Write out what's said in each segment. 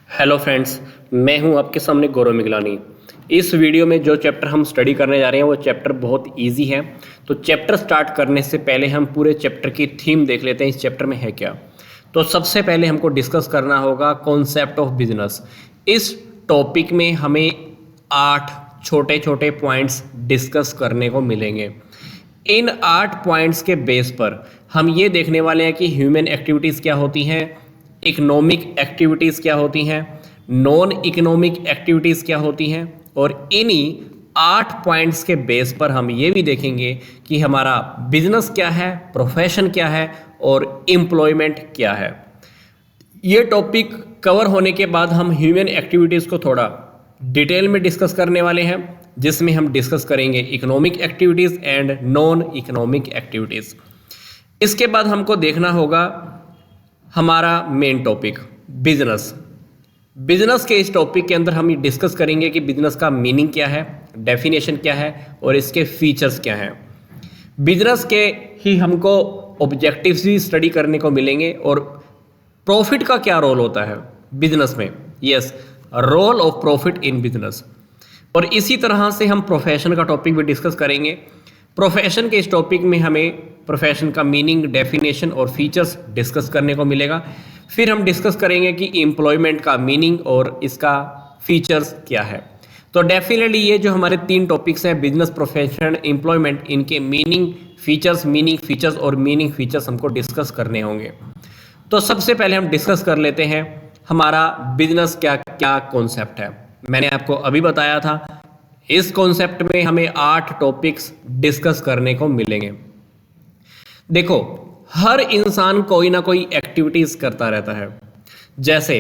Hello friends, मैं हूं आपके सामने गौरव मिगलानी। इस वीडियो में जो चैप्टर हम स्टडी करने जा रहे हैं वो चैप्टर बहुत इजी है। तो चैप्टर स्टार्ट करने से पहले हम पूरे चैप्टर की थीम देख लेते हैं, इस चैप्टर में है क्या। तो सबसे पहले हमको डिस्कस करना होगा कॉन्सेप्ट ऑफ बिजनेस। इस टॉपिक में हमें 8 छोटे छोटे पॉइंट्स डिस्कस करने को मिलेंगे। इन 8 पॉइंट्स के बेस पर हम ये देखने वाले हैं कि ह्यूमन एक्टिविटीज़ क्या होती हैं, इकोनॉमिक एक्टिविटीज़ क्या होती हैं, नॉन इकोनॉमिक एक्टिविटीज़ क्या होती हैं, और इन्हीं 8 पॉइंट्स के बेस पर हम ये भी देखेंगे कि हमारा बिजनेस क्या है, प्रोफेशन क्या है और एम्प्लॉयमेंट क्या है। ये टॉपिक कवर होने के बाद हम ह्यूमन एक्टिविटीज़ को थोड़ा डिटेल में डिस्कस करने वाले हैं, जिसमें हम डिस्कस करेंगे economic activities and non economic activities. इसके बाद हमको देखना होगा हमारा मेन टॉपिक बिजनेस। बिजनेस के इस टॉपिक के अंदर हम ये डिस्कस करेंगे कि बिजनेस का मीनिंग क्या है, डेफिनेशन क्या है और इसके फीचर्स क्या हैं। बिजनेस के ही हमको ऑब्जेक्टिव्स भी स्टडी करने को मिलेंगे और प्रॉफिट का क्या रोल होता है बिजनेस में। Yes, role of profit in business. और इसी तरह से हम प्रोफेशन का टॉपिक भी डिस्कस करेंगे। प्रोफेशन के इस टॉपिक में हमें प्रोफेशन का मीनिंग, डेफिनेशन और फीचर्स डिस्कस करने को मिलेगा। फिर हम डिस्कस करेंगे कि एम्प्लॉयमेंट का मीनिंग और इसका फीचर्स क्या है। तो डेफिनेटली ये जो हमारे 3 टॉपिक्स हैं, बिजनेस, प्रोफेशन, एम्प्लॉयमेंट, इनके मीनिंग फीचर्स और मीनिंग फीचर्स हमको डिस्कस करने होंगे। तो सबसे पहले हम डिस्कस कर लेते हैं हमारा बिजनेस क्या क्या कॉन्सेप्ट है। मैंने आपको अभी बताया था इस कॉन्सेप्ट में हमें 8 टॉपिक्स डिस्कस करने को मिलेंगे। देखो, हर इंसान कोई ना कोई एक्टिविटीज करता रहता है। जैसे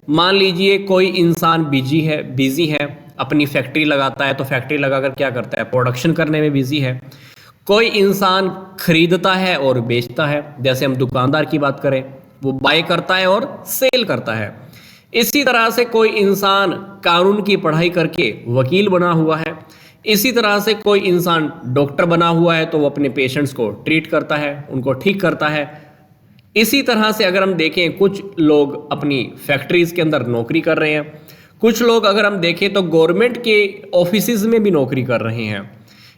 मान लीजिए कोई इंसान बिजी है, अपनी फैक्ट्री लगाता है, तो फैक्ट्री लगाकर क्या करता है, प्रोडक्शन करने में बिजी है। कोई इंसान खरीदता है और बेचता है, जैसे हम दुकानदार की बात करें, वो बाय करता है और सेल करता है। इसी तरह से कोई इंसान कानून की पढ़ाई करके वकील बना हुआ है। इसी तरह से कोई इंसान डॉक्टर बना हुआ है, तो वो अपने पेशेंट्स को ट्रीट करता है, उनको ठीक करता है। इसी तरह से अगर हम देखें, कुछ लोग अपनी फैक्ट्रीज के अंदर नौकरी कर रहे हैं। कुछ लोग अगर हम देखें तो गवर्नमेंट के ऑफिसेज में भी नौकरी कर रहे हैं।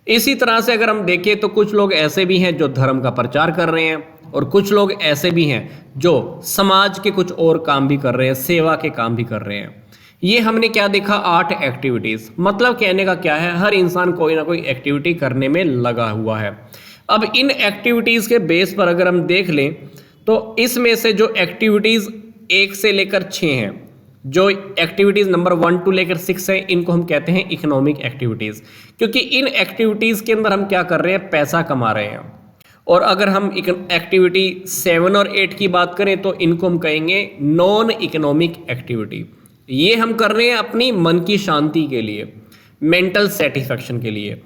इसी तरह से अगर हम देखें तो कुछ लोग ऐसे भी हैं जो धर्म का प्रचार कर रहे हैं, और कुछ लोग ऐसे भी हैं जो समाज के कुछ और काम भी कर रहे हैं, सेवा के काम भी कर रहे हैं। ये हमने क्या देखा, 8 एक्टिविटीज। मतलब कहने का क्या है, हर इंसान कोई ना कोई एक्टिविटी करने में लगा हुआ है। अब इन एक्टिविटीज के बेस पर अगर हम देख लें तो इसमें से जो एक्टिविटीज 1 से लेकर 6 हैं, जो एक्टिविटीज नंबर 1 टू लेकर 6 है, इनको हम कहते हैं इकोनॉमिक एक्टिविटीज। क्योंकि इन एक्टिविटीज के अंदर हम क्या कर रहे हैं, पैसा कमा रहे हैं। और अगर हम एक्टिविटी 7 और 8 की बात करें तो इनको हम कहेंगे नॉन इकोनॉमिक एक्टिविटी। ये हम कर रहे हैं अपनी मन की शांति के लिए, मेंटल सेटिस्फैक्शन के लिए।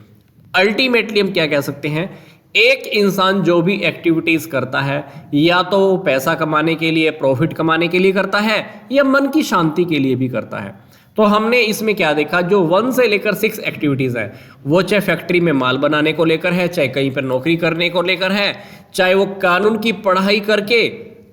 अल्टीमेटली हम क्या कह सकते हैं, एक इंसान जो भी एक्टिविटीज करता है, या तो वो पैसा कमाने के लिए, प्रॉफिट कमाने के लिए करता है, या मन की शांति के लिए भी करता है। तो हमने इसमें क्या देखा, जो 1 से लेकर 6 एक्टिविटीज़ है, वो चाहे फैक्ट्री में माल बनाने को लेकर है, चाहे कहीं पर नौकरी करने को लेकर है, चाहे वो कानून की पढ़ाई करके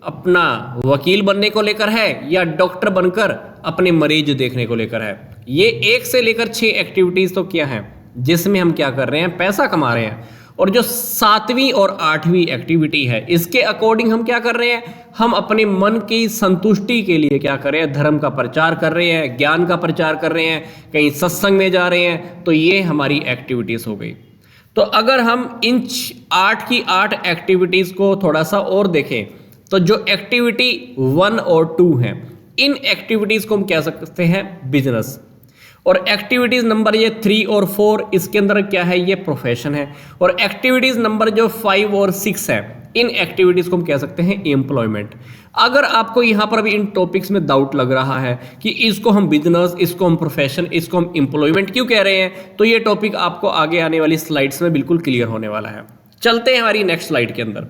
अपना वकील बनने को लेकर है, या डॉक्टर बनकर अपने मरीज देखने को लेकर है। ये 1 से लेकर 6 एक्टिविटीज़ तो क्या है, जिसमें हम क्या कर रहे हैं, पैसा कमा रहे हैं। और जो 7वीं और 8वीं एक्टिविटी है, इसके अकॉर्डिंग हम क्या कर रहे हैं, हम अपने मन की संतुष्टि के लिए क्या कर रहे हैं, धर्म का प्रचार कर रहे हैं, ज्ञान का प्रचार कर रहे हैं, कहीं सत्संग में जा रहे हैं। तो ये हमारी एक्टिविटीज हो गई। तो अगर हम इन 8 की 8 एक्टिविटीज को थोड़ा सा और देखें, तो जो एक्टिविटी 1 और 2 हैं, इन एक्टिविटीज को हम कह सकते हैं बिजनेस। और एक्टिविटीज नंबर ये 3 और 4, इसके अंदर क्या है, ये प्रोफेशन है। और एक्टिविटीज नंबर जो 5 और 6 है, इन एक्टिविटीज को हम कह सकते हैं एम्प्लॉयमेंट। अगर आपको यहां पर भी इन टॉपिक्स में डाउट लग रहा है कि इसको हम बिजनेस, इसको हम प्रोफेशन, इसको हम एम्प्लॉयमेंट क्यों कह रहे हैं, तो ये टॉपिक आपको आगे आने वाली स्लाइड्स में बिल्कुल क्लियर होने वाला है। चलते हैं हमारी नेक्स्ट स्लाइड के अंदर।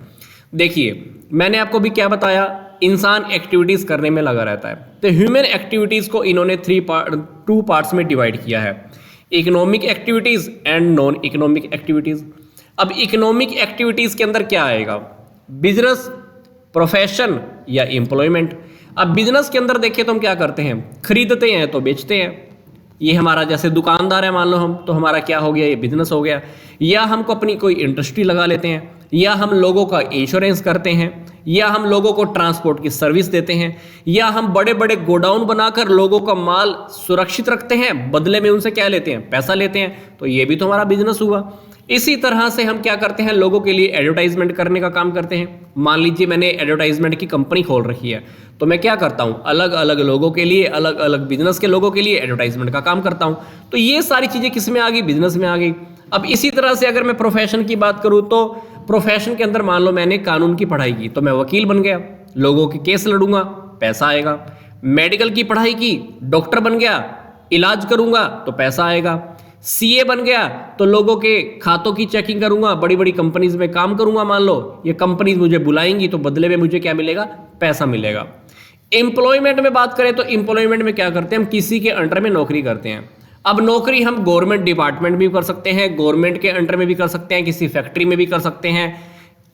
देखिए, मैंने आपको भी क्या बताया, इंसान एक्टिविटीज करने में लगा रहता है। तो ह्यूमन एक्टिविटीज को इन्होंने 2 पार्ट्स में डिवाइड किया है, economic activities and non economic activities. अब इकोनॉमिक एक्टिविटीज के अंदर क्या आएगा, बिजनेस, प्रोफेशन या एम्प्लॉयमेंट। अब बिजनेस के अंदर देखिए तो हम क्या करते हैं, खरीदते हैं तो बेचते हैं। ये हमारा जैसे दुकानदार है मान लो हम, तो हमारा क्या हो गया, ये बिजनेस हो गया। या हमको अपनी कोई इंडस्ट्री लगा लेते हैं, या हम लोगों का इंश्योरेंस करते हैं, या हम लोगों को ट्रांसपोर्ट की सर्विस देते हैं, या हम बड़े बड़े गोडाउन बनाकर लोगों का माल सुरक्षित रखते हैं, बदले में उनसे क्या लेते हैं, पैसा लेते हैं, तो ये भी तो हमारा बिजनेस हुआ। इसी तरह से हम क्या करते हैं, लोगों के लिए एडवर्टाइजमेंट करने का काम करते हैं। मान लीजिए मैंने एडवर्टाइजमेंट की कंपनी खोल रखी है, तो मैं क्या करता हूं, अलग अलग लोगों के लिए, अलग अलग बिजनेस के लोगों के लिए एडवर्टाइजमेंट का काम करता हूं। तो ये सारी चीजें किस में आ गई, बिजनेस में आ गई। अब इसी तरह से अगर मैं प्रोफेशन की बात करूं, तो प्रोफेशन के अंदर मान लो मैंने कानून की पढ़ाई की, तो मैं वकील बन गया, लोगों के केस लड़ूंगा, पैसा आएगा। मेडिकल की पढ़ाई की, डॉक्टर बन गया, इलाज करूंगा तो पैसा आएगा। सीए बन गया तो लोगों के खातों की चेकिंग करूंगा, बड़ी बड़ी कंपनीज में काम करूंगा, मान लो ये कंपनीज मुझे बुलाएंगी तो बदले में मुझे क्या मिलेगा, पैसा मिलेगा। एम्प्लॉयमेंट में बात करें तो एम्प्लॉयमेंट में क्या करते हैं, हम किसी के अंडर में नौकरी करते हैं। अब नौकरी हम गवर्नमेंट डिपार्टमेंट में भी कर सकते हैं, गवर्नमेंट के अंडर में भी कर सकते हैं, किसी फैक्ट्री में भी कर सकते हैं,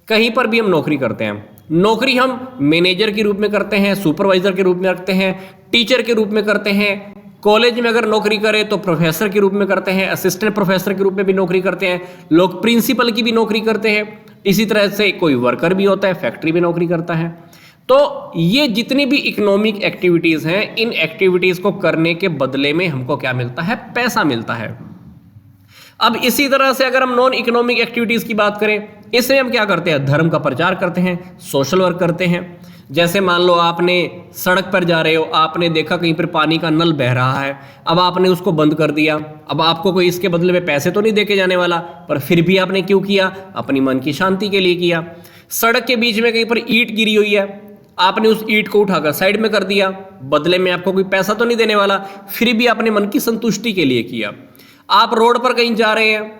कहीं पर भी हम नौकरी करते हैं। नौकरी हम मैनेजर के रूप में करते हैं, सुपरवाइजर के रूप में रखते हैं, टीचर के रूप में करते हैं, कॉलेज में अगर नौकरी करें तो प्रोफेसर के रूप में करते हैं, असिस्टेंट प्रोफेसर के रूप में भी नौकरी करते हैं, लोग प्रिंसिपल की भी नौकरी करते हैं। इसी तरह से कोई वर्कर भी होता है, फैक्ट्री में नौकरी करता है। तो ये जितनी भी इकोनॉमिक एक्टिविटीज हैं, इन एक्टिविटीज को करने के बदले में हमको क्या मिलता है, पैसा मिलता है। अब इसी तरह से अगर हम नॉन इकोनॉमिक एक्टिविटीज की बात करें, इसमें हम क्या करते हैं, धर्म का प्रचार करते हैं, सोशल वर्क करते हैं। जैसे मान लो आपने सड़क पर जा रहे हो, आपने देखा कहीं पर पानी का नल बह रहा है, अब आपने उसको बंद कर दिया। अब आपको कोई इसके बदले में पैसे तो नहीं देके जाने वाला, पर फिर भी आपने क्यों किया, अपनी मन की शांति के लिए किया। सड़क के बीच में कहीं पर ईंट गिरी हुई है, आपने उस ईंट को उठाकर साइड में कर दिया, बदले में आपको कोई पैसा तो नहीं देने वाला, फिर भी आपने मन की संतुष्टि के लिए किया। आप रोड पर कहीं जा रहे हैं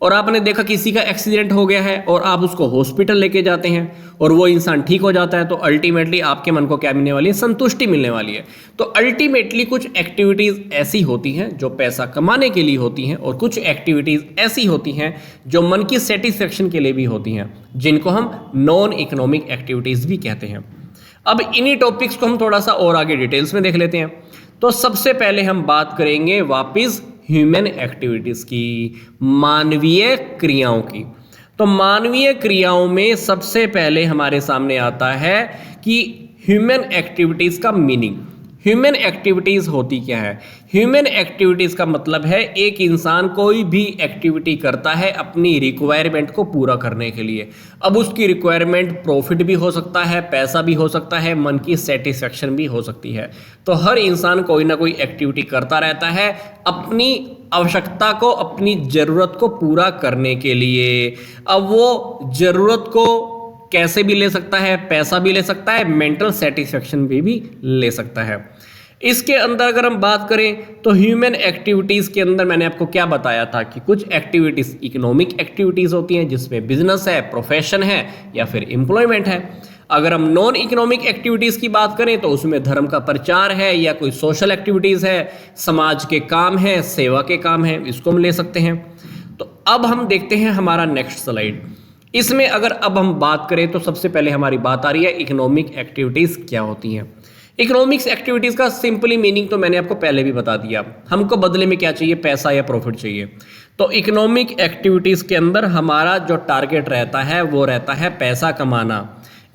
और आपने देखा किसी का एक्सीडेंट हो गया है और आप उसको हॉस्पिटल लेके जाते हैं और वो इंसान ठीक हो जाता है, तो अल्टीमेटली आपके मन को क्या मिलने वाली है, संतुष्टि मिलने वाली है। तो अल्टीमेटली कुछ एक्टिविटीज ऐसी होती हैं जो पैसा कमाने के लिए होती हैं, और कुछ एक्टिविटीज ऐसी होती हैं जो मन की सेटिस्फेक्शन के लिए भी होती हैं, जिनको हम नॉन इकोनॉमिक एक्टिविटीज भी कहते हैं। अब इन्हीं टॉपिक्स को हम थोड़ा सा और आगे डिटेल्स में देख लेते हैं। तो सबसे पहले हम बात करेंगे वापिस ह्यूमन एक्टिविटीज की, मानवीय क्रियाओं की। तो मानवीय क्रियाओं में सबसे पहले हमारे सामने आता है कि ह्यूमन एक्टिविटीज का मीनिंग। ह्यूमन एक्टिविटीज होती क्या है? ह्यूमन एक्टिविटीज का मतलब है एक इंसान कोई भी एक्टिविटी करता है अपनी रिक्वायरमेंट को पूरा करने के लिए। अब उसकी रिक्वायरमेंट प्रॉफिट भी हो सकता है, पैसा भी हो सकता है, मन की सेटिस्फेक्शन भी हो सकती है। तो हर इंसान कोई ना कोई एक्टिविटी करता रहता है अपनी आवश्यकता को, अपनी ज़रूरत को पूरा करने के लिए। अब वो ज़रूरत को कैसे भी ले सकता है, पैसा भी ले सकता है, मेंटल सेटिस्फेक्शन भी ले सकता है। इसके अंदर अगर हम बात करें तो ह्यूमन एक्टिविटीज़ के अंदर मैंने आपको क्या बताया था कि कुछ एक्टिविटीज़ इकोनॉमिक एक्टिविटीज़ होती हैं जिसमें बिजनेस है, प्रोफेशन है या फिर एम्प्लॉयमेंट है। अगर हम नॉन इकोनॉमिक एक्टिविटीज़ की बात करें तो उसमें धर्म का प्रचार है या कोई सोशल एक्टिविटीज़ है, समाज के काम है, सेवा के काम है, इसको हम ले सकते हैं। तो अब हम देखते हैं हमारा नेक्स्ट स्लाइड। इसमें अगर अब हम बात करें तो सबसे पहले हमारी बात आ रही है इकोनॉमिक एक्टिविटीज़ क्या होती हैं। इकोनॉमिक्स एक्टिविटीज़ का सिंपली मीनिंग तो मैंने आपको पहले भी बता दिया। हमको बदले में क्या चाहिए, पैसा या प्रॉफिट चाहिए। तो इकोनॉमिक एक्टिविटीज़ के अंदर हमारा जो टारगेट रहता है वो रहता है पैसा कमाना।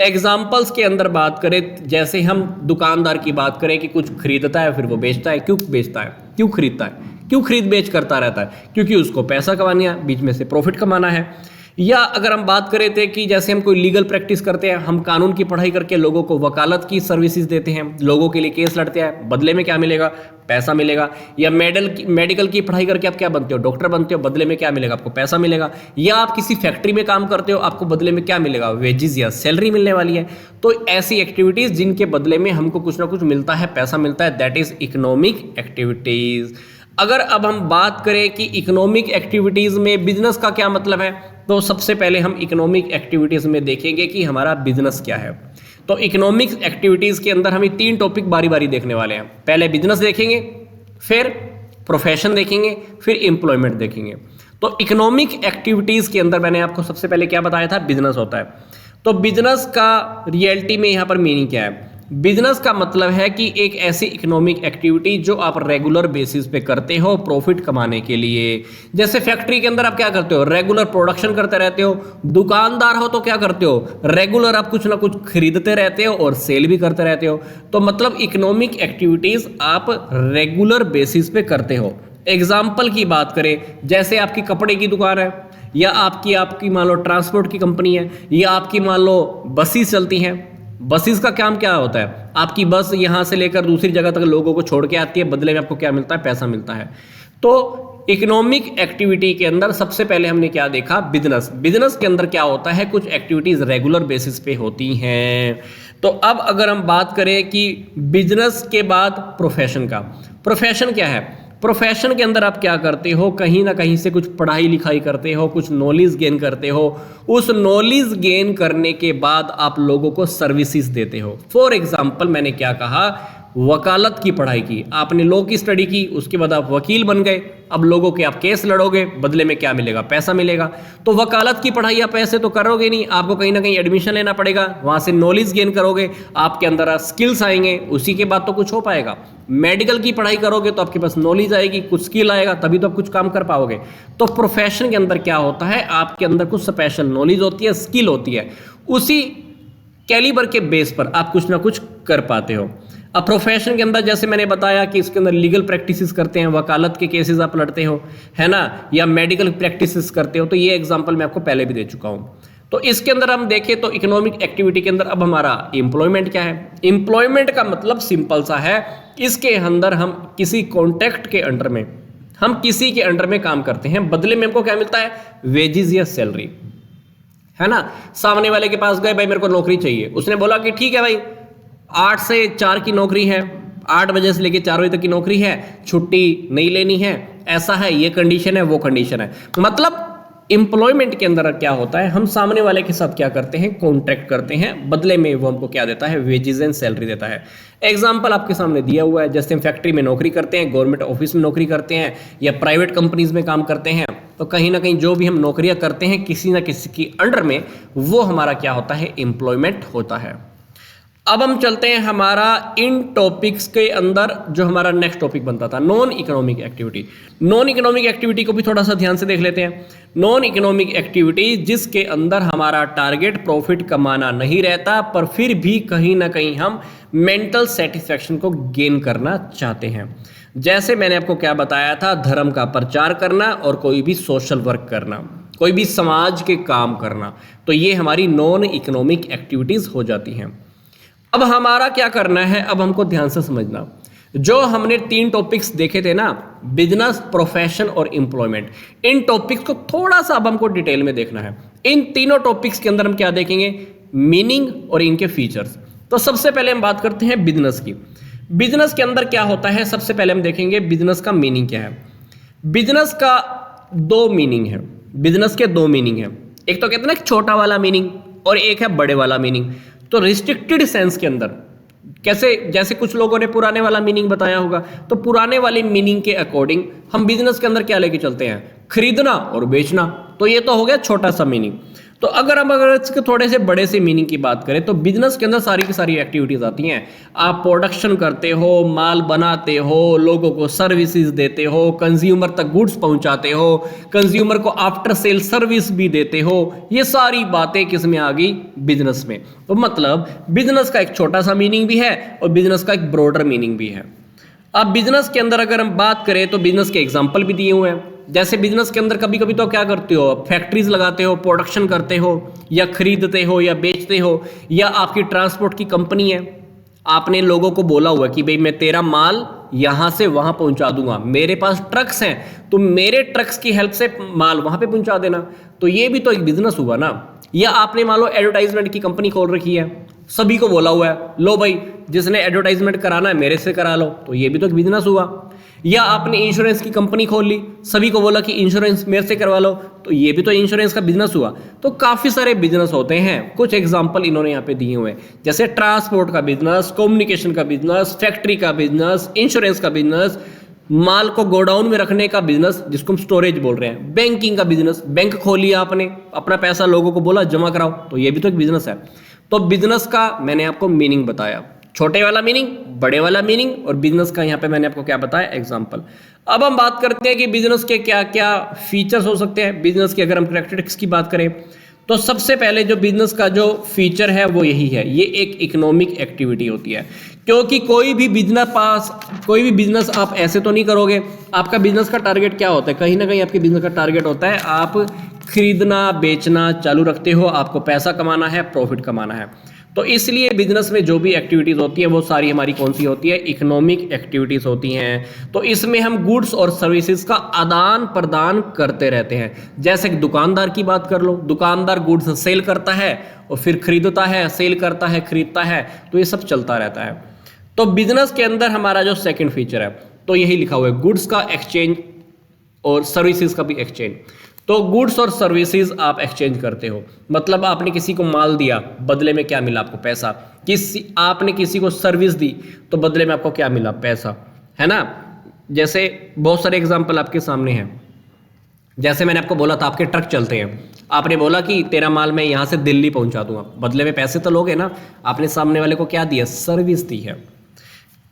एग्जाम्पल्स के अंदर बात करें, जैसे हम दुकानदार की बात करें कि कुछ खरीदता है फिर वो बेचता है। क्यों बेचता है, क्यों खरीदता है, क्यों खरीद बेच करता रहता है? क्योंकि उसको पैसा कमाना है, बीच में से प्रॉफिट कमाना है। या अगर हम बात करें थे कि जैसे हम कोई लीगल प्रैक्टिस करते हैं, हम कानून की पढ़ाई करके लोगों को वकालत की सर्विसेज देते हैं, लोगों के लिए केस लड़ते हैं, बदले में क्या मिलेगा, पैसा मिलेगा। या मेडिकल की पढ़ाई करके आप क्या बनते हो, डॉक्टर बनते हो, बदले में क्या मिलेगा, आपको पैसा मिलेगा। या आप किसी फैक्ट्री में काम करते हो, आपको बदले में क्या मिलेगा, वेजेस या सैलरी मिलने वाली है। तो ऐसी एक्टिविटीज़ जिनके बदले में हमको कुछ ना कुछ मिलता है, पैसा मिलता है, दैट इज इकोनॉमिक एक्टिविटीज़। अगर अब हम बात करें कि इकोनॉमिक एक्टिविटीज़ में बिजनेस का क्या मतलब है, तो सबसे पहले हम इकोनॉमिक एक्टिविटीज़ में देखेंगे कि हमारा बिजनेस क्या है। तो इकोनॉमिक एक्टिविटीज़ के अंदर हमें 3 टॉपिक बारी बारी देखने वाले हैं। पहले बिजनेस देखेंगे, फिर प्रोफेशन देखेंगे, फिर एम्प्लॉयमेंट देखेंगे। तो इकोनॉमिक एक्टिविटीज़ के अंदर मैंने आपको सबसे पहले क्या बताया था, बिजनेस होता है। तो बिजनेस का रियलिटी में यहाँ पर मीनिंग क्या है? बिजनेस का मतलब है कि एक ऐसी इकोनॉमिक एक्टिविटी जो आप रेगुलर बेसिस पे करते हो प्रॉफिट कमाने के लिए। जैसे फैक्ट्री के अंदर आप क्या करते हो, रेगुलर प्रोडक्शन करते रहते हो। दुकानदार हो तो क्या करते हो, रेगुलर आप कुछ ना कुछ खरीदते रहते हो और सेल भी करते रहते हो। तो मतलब इकोनॉमिक एक्टिविटीज आप रेगुलर बेसिस पे करते हो। एग्जाम्पल की बात करें, जैसे आपकी कपड़े की दुकान है, या आपकी मान लो ट्रांसपोर्ट की कंपनी है, या आपकी मान लो बसेस चलती हैं। बसेस का काम क्या होता है, आपकी बस यहाँ से लेकर दूसरी जगह तक लोगों को छोड़ के आती है, बदले में आपको क्या मिलता है, पैसा मिलता है। तो इकोनॉमिक एक्टिविटी के अंदर सबसे पहले हमने क्या देखा, बिजनेस। बिजनेस के अंदर क्या होता है, कुछ एक्टिविटीज रेगुलर बेसिस पे होती हैं। तो अब अगर हम बात करें कि बिजनेस के बाद प्रोफेशन का, प्रोफेशन क्या है, प्रोफेशन के अंदर आप क्या करते हो, कहीं ना कहीं से कुछ पढ़ाई लिखाई करते हो, कुछ नॉलेज गेन करते हो। उस नॉलेज गेन करने के बाद आप लोगों को सर्विसेज देते हो। फॉर एग्जांपल मैंने क्या कहा, वकालत की पढ़ाई की, आपने लॉ की स्टडी की, उसके बाद आप वकील बन गए। अब लोगों के आप केस लड़ोगे, बदले में क्या मिलेगा, पैसा मिलेगा। तो वकालत की पढ़ाई आप ऐसे तो करोगे नहीं, आपको कहीं ना कहीं एडमिशन लेना पड़ेगा, वहां से नॉलेज गेन करोगे, आपके अंदर स्किल्स आएंगे, उसी के बाद तो कुछ हो पाएगा। मेडिकल की पढ़ाई करोगे तो आपके पास नॉलेज आएगी, कुछ स्किल आएगा, तभी तो आप कुछ काम कर पाओगे। तो प्रोफेशन के अंदर क्या होता है, आपके अंदर कुछ स्पेशल नॉलेज होती है, स्किल होती है, उसी कैलिबर के बेस पर आप कुछ ना कुछ कर पाते हो। अब प्रोफेशन के अंदर जैसे मैंने बताया कि इसके अंदर लीगल प्रैक्टिसेस करते हैं, वकालत के केसेस आप लड़ते हो, है ना, या मेडिकल प्रैक्टिसेस करते हो। तो ये एग्जांपल मैं आपको पहले भी दे चुका हूं। तो इसके अंदर हम देखें तो इकोनॉमिक एक्टिविटी के अंदर अब हमारा एम्प्लॉयमेंट क्या है। एम्प्लॉयमेंट का मतलब सिंपल सा है, इसके अंदर हम किसी कॉन्ट्रैक्ट के अंडर में, हम किसी के अंडर में काम करते हैं, बदले में हमको क्या मिलता है, वेजेस या सैलरी, है ना। सामने वाले के पास गए, भाई मेरे को नौकरी चाहिए, उसने बोला कि ठीक है भाई 8 से 4 की नौकरी है, 8 बजे से लेकर 4 बजे तक की नौकरी है, छुट्टी नहीं लेनी है, ऐसा है, ये कंडीशन है, वो कंडीशन है। मतलब एम्प्लॉयमेंट के अंदर क्या होता है, हम सामने वाले के साथ क्या करते हैं, कॉन्ट्रैक्ट करते हैं, बदले में वो हमको क्या देता है, वेजेस एंड सैलरी देता है। एग्जाम्पल आपके सामने दिया हुआ है, जैसे हम फैक्ट्री में नौकरी करते हैं, गवर्नमेंट ऑफिस में नौकरी करते हैं, या प्राइवेट कंपनीज में काम करते हैं। तो कहीं ना कहीं जो भी हम नौकरियां करते हैं किसी ना किसी की अंडर में, वो हमारा क्या होता है, एम्प्लॉयमेंट होता है। अब हम चलते हैं हमारा इन टॉपिक्स के अंदर, जो हमारा नेक्स्ट टॉपिक बनता था, non economic activity. Non economic activity को भी थोड़ा सा ध्यान से देख लेते हैं। नॉन इकोनॉमिक एक्टिविटी जिसके अंदर हमारा टारगेट प्रॉफिट कमाना नहीं रहता, पर फिर भी कहीं ना कहीं हम मेंटल सेटिस्फैक्शन को गेन करना चाहते हैं। जैसे मैंने आपको क्या बताया था, धर्म का प्रचार करना और कोई भी सोशल वर्क करना, कोई भी समाज के काम करना, तो ये हमारी नॉन इकोनॉमिक एक्टिविटीज हो जाती हैं। अब हमारा क्या करना है, अब हमको ध्यान से समझना, जो हमने 3 टॉपिक्स देखे थे ना, बिजनेस, प्रोफेशन और एम्प्लॉयमेंट, इन टॉपिक्स को थोड़ा सा अब हमको डिटेल में देखना है। इन तीनों टॉपिक्स के अंदर हम क्या देखेंगे, मीनिंग और इनके फीचर्स। तो सबसे पहले हम बात करते हैं बिजनेस की। बिजनेस के अंदर क्या होता है, सबसे पहले हम देखेंगे बिजनेस का मीनिंग क्या है। बिजनेस का 2 मीनिंग है, बिजनेस के 2 मीनिंग है। एक तो कहते हैं ना छोटा वाला मीनिंग, और एक है बड़े वाला मीनिंग। तो रिस्ट्रिक्टेड सेंस के अंदर कैसे, जैसे कुछ लोगों ने पुराने वाला मीनिंग बताया होगा, तो पुराने वाले मीनिंग के अकॉर्डिंग हम बिजनेस के अंदर क्या लेके चलते हैं, खरीदना और बेचना। तो ये तो हो गया छोटा सा मीनिंग। तो अगर इसके थोड़े से बड़े से मीनिंग की बात करें, तो बिजनेस के अंदर सारी की सारी एक्टिविटीज आती हैं। आप प्रोडक्शन करते हो, माल बनाते हो, लोगों को सर्विसेज देते हो, कंज्यूमर तक गुड्स पहुंचाते हो, कंज्यूमर को आफ्टर सेल सर्विस भी देते हो। ये सारी बातें किस में आ गई, बिजनेस में। तो मतलब बिजनेस का एक छोटा सा मीनिंग भी है और बिजनेस का एक ब्रॉडर मीनिंग भी है। अब बिजनेस के अंदर अगर हम बात करें तो बिजनेस के एग्जाम्पल भी दिए हुए हैं। जैसे बिजनेस के अंदर कभी कभी तो क्या करते हो, फैक्ट्रीज लगाते हो, प्रोडक्शन करते हो, या खरीदते हो या बेचते हो, या आपकी ट्रांसपोर्ट की कंपनी है, आपने लोगों को बोला हुआ कि भाई मैं तेरा माल यहां से वहां पहुंचा दूंगा, मेरे पास ट्रक्स हैं, तुम मेरे ट्रक्स की हेल्प से माल वहां पे पहुंचा देना। तो ये भी तो एक बिजनेस हुआ ना। या आपने मान लो एडवर्टाइजमेंट की कंपनी खोल रखी है, सभी को बोला हुआ है लो भाई जिसने एडवर्टाइजमेंट कराना है मेरे से करा लो, तो ये भी तो एक बिजनेस हुआ। या आपने इंश्योरेंस की कंपनी खोल ली, सभी को बोला कि इंश्योरेंस मेरे से करवा लो, तो ये भी तो इंश्योरेंस का बिजनेस हुआ। तो काफी सारे बिजनेस होते हैं। कुछ एग्जांपल इन्होंने यहाँ पे दिए हुए हैं, जैसे ट्रांसपोर्ट का बिजनेस, कम्युनिकेशन का बिजनेस, फैक्ट्री का बिजनेस, इंश्योरेंस का बिजनेस, माल को गोडाउन में रखने का बिजनेस जिसको हम स्टोरेज बोल रहे हैं, बैंकिंग का बिजनेस, बैंक खोल लिया आपने, अपना पैसा लोगों को बोला जमा कराओ, तो ये भी तो एक बिजनेस है। तो बिजनेस का मैंने आपको मीनिंग बताया, छोटे वाला मीनिंग, बड़े वाला मीनिंग, और बिजनेस का यहाँ पे मैंने आपको क्या बताया एग्जाम्पल। अब हम बात करते हैं कि बिजनेस के क्या क्या फीचर्स हो सकते हैं। बिजनेस की अगर हम कैरेक्टरिस्टिक्स की बात करें तो सबसे पहले जो बिजनेस का जो फीचर है वो यही है, ये एक इकोनॉमिक एक्टिविटी होती है। क्योंकि कोई भी बिजनेस आप ऐसे तो नहीं करोगे। आपका बिजनेस का टारगेट क्या होता है, कहीं ना कहीं आपके बिजनेस का टारगेट होता है आप खरीदना बेचना चालू रखते हो, आपको पैसा कमाना है, प्रॉफिट कमाना है। तो इसलिए बिजनेस में जो भी एक्टिविटीज़ होती है वो सारी हमारी कौन सी होती है, इकोनॉमिक एक्टिविटीज़ होती हैं। तो इसमें हम गुड्स और सर्विसेज का आदान प्रदान करते रहते हैं। जैसे कि दुकानदार की बात कर लो, दुकानदार गुड्स सेल करता है और फिर खरीदता है, सेल करता है, खरीदता है, तो ये सब चलता रहता है। तो बिजनेस के अंदर हमारा जो सेकंड फीचर है तो यही लिखा हुआ है, गुड्स का एक्सचेंज और सर्विसेज का भी एक्सचेंज। तो गुड्स और सर्विसेज आप एक्सचेंज करते हो, मतलब आपने किसी को माल दिया, बदले में क्या मिला आपको, पैसा। आपने किसी को सर्विस दी तो बदले में आपको क्या मिला, पैसा, है ना। जैसे बहुत सारे एग्जांपल आपके सामने हैं। जैसे मैंने आपको बोला था आपके ट्रक चलते हैं, आपने बोला कि तेरा माल मैं यहाँ से दिल्ली पहुँचा दूंगा, बदले में पैसे तो लोगे ना। आपने सामने वाले को क्या दिया, सर्विस दी है।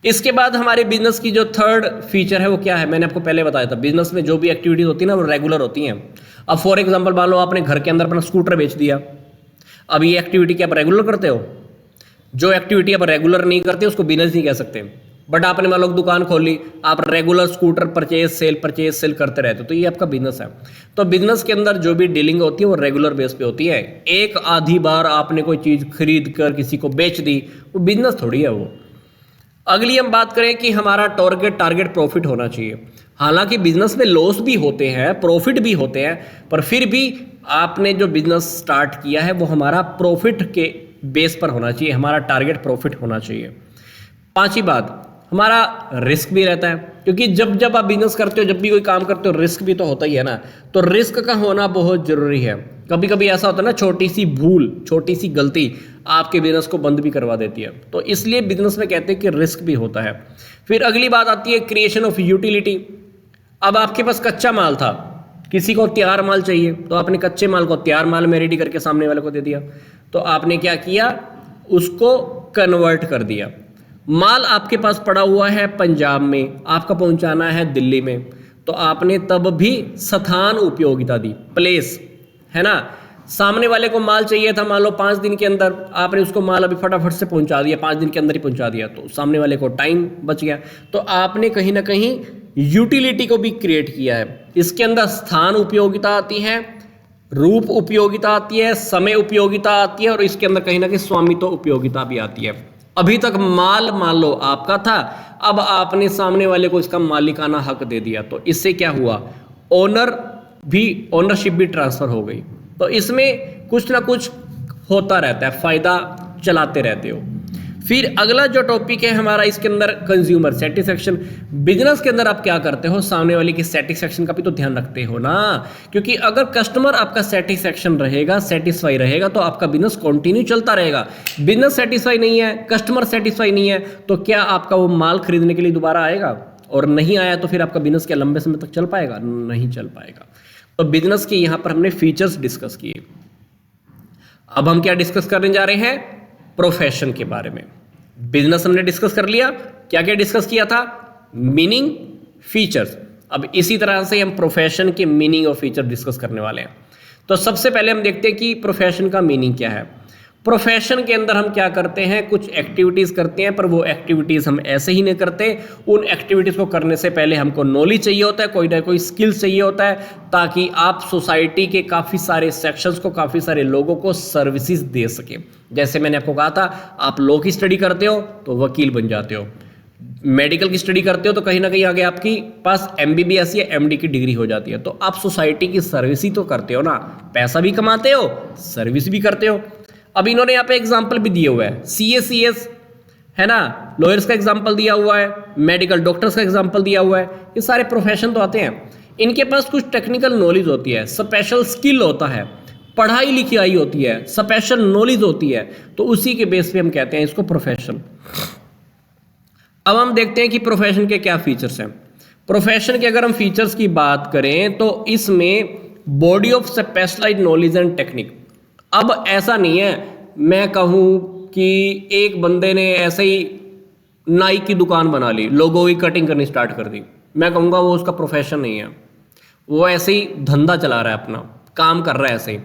इसके बाद हमारे बिजनेस की जो थर्ड फीचर है वो क्या है, मैंने आपको पहले बताया था, बिजनेस में जो भी एक्टिविटीज होती है ना वो रेगुलर होती हैं। अब फॉर एग्जांपल मान लो आपने घर के अंदर अपना स्कूटर बेच दिया, अब ये एक्टिविटी क्या आप रेगुलर करते हो? जो एक्टिविटी आप रेगुलर नहीं करते उसको बिजनेस नहीं कह सकते। बट आपने मान लो दुकान खोली, आप रेगुलर स्कूटर परचेज सेल करते रहते हो, तो ये आपका बिजनेस है। तो बिजनेस के अंदर जो भी डीलिंग होती है वो रेगुलर बेस पे होती है। एक आधी बार आपने कोई चीज़ खरीद कर किसी को बेच दी, वो बिजनेस थोड़ी है वो। अगली हम बात करें कि हमारा टारगेट प्रॉफिट होना चाहिए। हालांकि बिजनेस में लॉस भी होते हैं, प्रॉफिट भी होते हैं, पर फिर भी आपने जो बिजनेस स्टार्ट किया है वो हमारा प्रॉफिट के बेस पर होना चाहिए, हमारा टारगेट प्रॉफिट होना चाहिए। पांचवी बात, हमारा रिस्क भी रहता है, क्योंकि जब आप बिजनेस करते हो, जब भी कोई काम करते हो, रिस्क भी तो होता ही है ना। तो रिस्क का होना बहुत जरूरी है। कभी कभी ऐसा होता है ना, छोटी सी भूल, छोटी सी गलती आपके बिजनेस को बंद भी करवा देती है। तो इसलिए बिजनेस में कहते हैं कि रिस्क भी होता है। फिर अगली बात आती है क्रिएशन ऑफ यूटिलिटी। अब आपके पास कच्चा माल था, किसी को तैयार माल चाहिए, तो आपने कच्चे माल को तैयार माल में रेडी करके सामने वाले को दे दिया। तो आपने क्या किया, उसको कन्वर्ट कर दिया। माल आपके पास पड़ा हुआ है पंजाब में, आपका पहुंचाना है दिल्ली में, तो आपने तब भी स्थान उपयोगिता दी, प्लेस, है ना। सामने वाले को माल चाहिए था मान लो 5 दिन के अंदर, आपने उसको माल अभी फटाफट से पहुंचा दिया, 5 दिन के अंदर ही पहुंचा दिया, तो सामने वाले को टाइम बच गया। तो आपने कहीं ना कहीं यूटिलिटी को भी क्रिएट किया है। इसके अंदर स्थान उपयोगिता आती है, रूप उपयोगिता आती है, समय उपयोगिता आती है, और इसके अंदर कहीं ना कहीं स्वामित्व उपयोगिता भी आती है। अभी तक माल मान लो आपका था, अब आपने सामने वाले को इसका मालिकाना हक दे दिया, तो इससे क्या हुआ, ओनरशिप भी ट्रांसफर हो गई। तो इसमें कुछ ना कुछ होता रहता है, फायदा चलाते रहते हो। फिर अगला जो टॉपिक है हमारा, इसके अंदर कंज्यूमर सेटिस्फेक्शन। बिजनेस के अंदर आप क्या करते हो, सामने वाले की सेटिस्फेक्शन का भी तो ध्यान रखते हो ना, क्योंकि अगर कस्टमर आपका सेटिस्फेक्शन रहेगा, सेटिस्फाई रहेगा, तो आपका बिजनेस कंटिन्यू चलता रहेगा। बिजनेस सेटिस्फाई नहीं है, कस्टमर सेटिस्फाई नहीं है, तो क्या आपका वो माल खरीदने के लिए दोबारा आएगा? और नहीं आया तो फिर आपका बिजनेस क्या लंबे समय तक चल पाएगा? नहीं चल पाएगा। तो बिजनेस के यहाँ पर हमने फीचर्स डिस्कस किए। अब हम क्या डिस्कस करने जा रहे हैं, प्रोफेशन के बारे में। बिजनेस हमने डिस्कस कर लिया, क्या क्या डिस्कस किया था, मीनिंग, फीचर्स। अब इसी तरह से हम प्रोफेशन के मीनिंग और फीचर डिस्कस करने वाले हैं। तो सबसे पहले हम देखते हैं कि प्रोफेशन का मीनिंग क्या है। प्रोफेशन के अंदर हम क्या करते हैं, कुछ एक्टिविटीज़ करते हैं, पर वो एक्टिविटीज़ हम ऐसे ही नहीं करते। उन एक्टिविटीज़ को करने से पहले हमको नॉलेज चाहिए होता है, कोई ना कोई स्किल्स चाहिए होता है, ताकि आप सोसाइटी के काफ़ी सारे सेक्शंस को, काफ़ी सारे लोगों को सर्विसेज दे सके। जैसे मैंने आपको कहा था, आप लॉ की स्टडी करते हो तो वकील बन जाते हो, मेडिकल की स्टडी करते हो तो कहीं ना कहीं आगे आपकी पास MBBS या MD की डिग्री हो जाती है। तो आप सोसाइटी की सर्विस ही तो करते हो ना, पैसा भी कमाते हो, सर्विस भी करते हो। अब इन्होंने यहाँ पे एग्जाम्पल भी दिए हुआ है, CS है ना, लॉयर्स का एग्जाम्पल दिया हुआ है, मेडिकल डॉक्टर्स का एग्जाम्पल दिया हुआ है। ये सारे प्रोफेशन तो आते हैं, इनके पास कुछ टेक्निकल नॉलेज होती है, स्पेशल स्किल होता है, पढ़ाई लिखाई होती है, स्पेशल नॉलेज होती है, तो उसी के बेस पे हम कहते हैं इसको प्रोफेशन। अब हम देखते हैं कि प्रोफेशन के क्या फीचर्स हैं। प्रोफेशन के अगर हम फीचर्स की बात करें तो इसमें body of specialised knowledge and technique. अब ऐसा नहीं है मैं कहूँ कि एक बंदे ने ऐसे ही नाई की दुकान बना ली, लोगों की कटिंग करनी स्टार्ट कर दी, मैं कहूँगा वो उसका प्रोफेशन नहीं है, वो ऐसे ही धंधा चला रहा है, अपना काम कर रहा है ऐसे ही।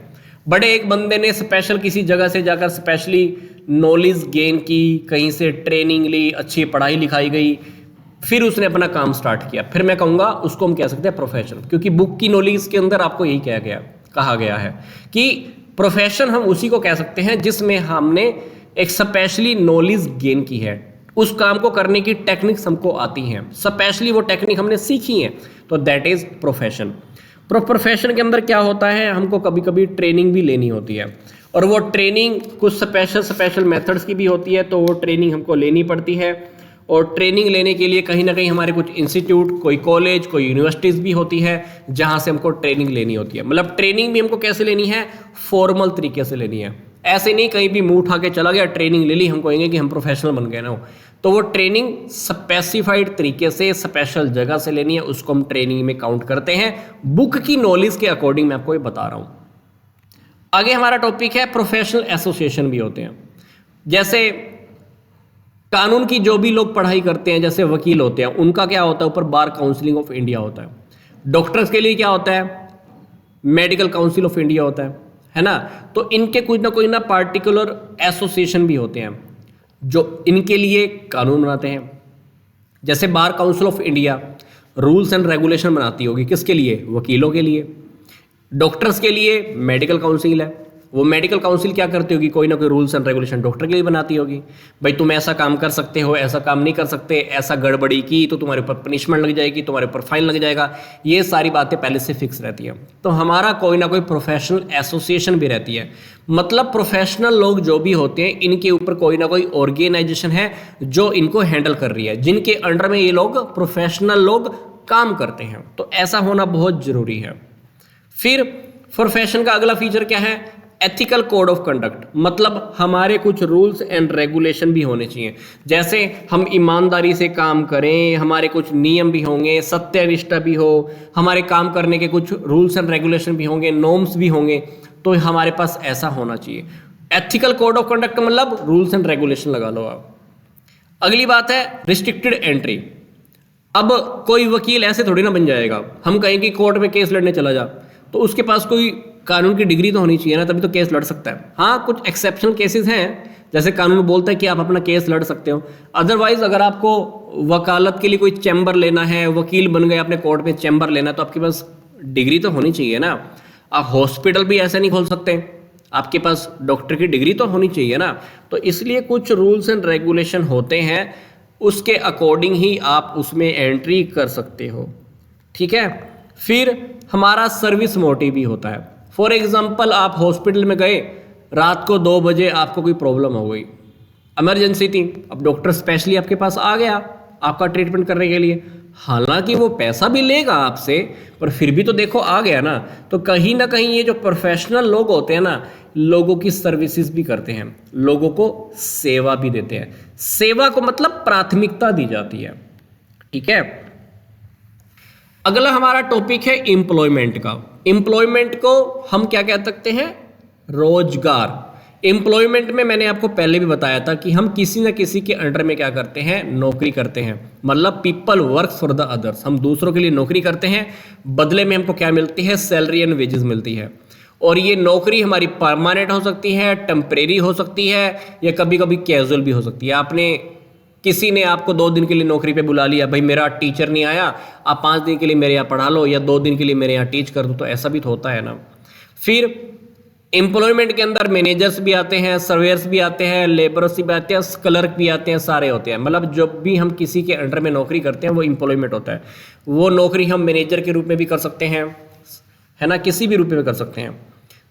बड़े एक बंदे ने स्पेशल किसी जगह से जाकर स्पेशली नॉलेज गेन की, कहीं से ट्रेनिंग ली, अच्छी पढ़ाई लिखाई गई, फिर उसने अपना काम स्टार्ट किया, फिर मैं कहूँगा उसको हम कह सकते हैं प्रोफेशन, क्योंकि बुक की नॉलेज के अंदर आपको यही कहा गया है कि प्रोफेशन हम उसी को कह सकते हैं जिसमें हमने एक स्पेशली नॉलेज गेन की है, उस काम को करने की टेक्निक्स हमको आती हैं, स्पेशली वो टेक्निक हमने सीखी है, तो दैट इज प्रोफेशन। प्रोफेशन के अंदर क्या होता है, हमको कभी कभी ट्रेनिंग भी लेनी होती है, और वो ट्रेनिंग कुछ स्पेशल मेथड्स की भी होती है, तो वो ट्रेनिंग हमको लेनी पड़ती है। और ट्रेनिंग लेने के लिए कहीं ना कहीं हमारे कुछ इंस्टीट्यूट, कोई कॉलेज, कोई यूनिवर्सिटीज़ भी होती है जहाँ से हमको ट्रेनिंग लेनी होती है। मतलब ट्रेनिंग भी हमको कैसे लेनी है, फॉर्मल तरीके से लेनी है, ऐसे नहीं कहीं भी मुंह उठा के चला गया, ट्रेनिंग ले ली, हम कहेंगे कि हम प्रोफेशनल बन गए ना। तो वो ट्रेनिंग स्पेसिफाइड तरीके से स्पेशल जगह से लेनी है, उसको हम ट्रेनिंग में काउंट करते हैं। बुक की नॉलेज के अकॉर्डिंग मैं आपको ये बता रहा हूँ। आगे हमारा टॉपिक है प्रोफेशनल एसोसिएशन भी होते हैं। जैसे कानून की जो भी लोग पढ़ाई करते हैं, जैसे वकील होते हैं, उनका क्या होता है, ऊपर बार काउंसिलिंग ऑफ इंडिया होता है। डॉक्टर्स के लिए क्या होता है, मेडिकल काउंसिल ऑफ इंडिया होता है ना। तो इनके कोई ना पार्टिकुलर एसोसिएशन भी होते हैं जो इनके लिए कानून बनाते हैं। जैसे bar council of India rules and regulation बनाती होगी, किसके लिए, वकीलों के लिए। डॉक्टर्स के लिए मेडिकल काउंसिल है, वो मेडिकल काउंसिल क्या करती होगी, कोई ना कोई रूल्स एंड रेगुलेशन डॉक्टर के लिए बनाती होगी। भाई तुम ऐसा काम कर सकते हो, ऐसा काम नहीं कर सकते, ऐसा गड़बड़ी की तो तुम्हारे ऊपर पनिशमेंट लग जाएगी, तुम्हारे ऊपर फाइन लग जाएगा, ये सारी बातें पहले से फिक्स रहती हैं। तो हमारा कोई ना कोई प्रोफेशनल एसोसिएशन भी रहती है, मतलब प्रोफेशनल लोग जो भी होते हैं इनके ऊपर कोई ना कोई ऑर्गेनाइजेशन है जो इनको हैंडल कर रही है, जिनके अंडर में ये लोग प्रोफेशनल लोग काम करते हैं। तो ऐसा होना बहुत जरूरी है। फिर प्रोफेशन का अगला फीचर क्या है, एथिकल कोड ऑफ कंडक्ट, मतलब हमारे कुछ रूल्स एंड रेगुलेशन भी होने चाहिए। जैसे हम ईमानदारी से काम करें, हमारे कुछ नियम भी होंगे, सत्यनिष्ठा भी हो, हमारे काम करने के कुछ रूल्स एंड रेगुलेशन भी होंगे, नॉर्म्स भी होंगे, तो हमारे पास ऐसा होना चाहिए। एथिकल कोड ऑफ कंडक्ट मतलब रूल्स एंड रेगुलेशन लगा लो आप। अगली बात है रिस्ट्रिक्टेड एंट्री। अब कोई वकील ऐसे थोड़ी ना बन जाएगा, हम कहें कि कोर्ट में केस लड़ने चला जा, तो उसके पास कोई कानून की डिग्री तो होनी चाहिए ना, तभी तो केस लड़ सकता है। हाँ, कुछ एक्सेप्शनल केसेस हैं, जैसे कानून बोलता है कि आप अपना केस लड़ सकते हो। अदरवाइज अगर आपको वकालत के लिए कोई चैम्बर लेना है, वकील बन गए अपने कोर्ट में चैम्बर लेना, तो आपके पास डिग्री तो होनी चाहिए ना। आप हॉस्पिटल भी ऐसे नहीं खोल सकते, आपके पास डॉक्टर की डिग्री तो होनी चाहिए ना। तो इसलिए कुछ रूल्स एंड रेगुलेशन होते हैं, उसके अकॉर्डिंग ही आप उसमें एंट्री कर सकते हो, ठीक है। फिर हमारा सर्विस मोटिव भी होता है। फॉर एग्जाम्पल आप हॉस्पिटल में गए, रात को 2 बजे आपको कोई प्रॉब्लम हो गई, इमरजेंसी थी, अब डॉक्टर स्पेशली आपके पास आ गया आपका ट्रीटमेंट करने के लिए, हालांकि वो पैसा भी लेगा आपसे, पर फिर भी तो देखो आ गया ना। तो कहीं ना कहीं ये जो प्रोफेशनल लोग होते हैं ना, लोगों की सर्विसेज भी करते हैं, लोगों को सेवा भी देते हैं। सेवा को मतलब प्राथमिकता दी जाती है, ठीक है। अगला हमारा टॉपिक है एम्प्लॉयमेंट का। एम्प्लॉयमेंट को हम क्या कह सकते हैं, रोजगार। एम्प्लॉयमेंट में मैंने आपको पहले भी बताया था कि हम किसी न किसी के अंडर में क्या करते हैं, नौकरी करते हैं। मतलब people work for the others, हम दूसरों के लिए नौकरी करते हैं, बदले में हमको क्या मिलती है, सैलरी एंड वेजेस मिलती है। और ये नौकरी हमारी परमानेंट हो सकती है, टेम्परेरी हो सकती है, या कभी कभी कैजुअल भी हो सकती है। आपने किसी ने आपको 2 दिन के लिए नौकरी पे बुला लिया, भाई मेरा टीचर नहीं आया, आप 5 दिन के लिए मेरे यहाँ पढ़ा लो, या 2 दिन के लिए मेरे यहाँ टीच कर दो, तो ऐसा भी तो होता है ना। फिर एम्प्लॉयमेंट के अंदर मैनेजर्स भी आते हैं, सर्वेयर्स भी आते हैं, लेबरर्स भी आते हैं, क्लर्क भी आते हैं, सारे होते हैं। मतलब जब भी हम किसी के अंडर में नौकरी करते हैं वो एम्प्लॉयमेंट होता है। वो नौकरी हम मैनेजर के रूप में भी कर सकते हैं, है ना, किसी भी रूप में कर सकते हैं।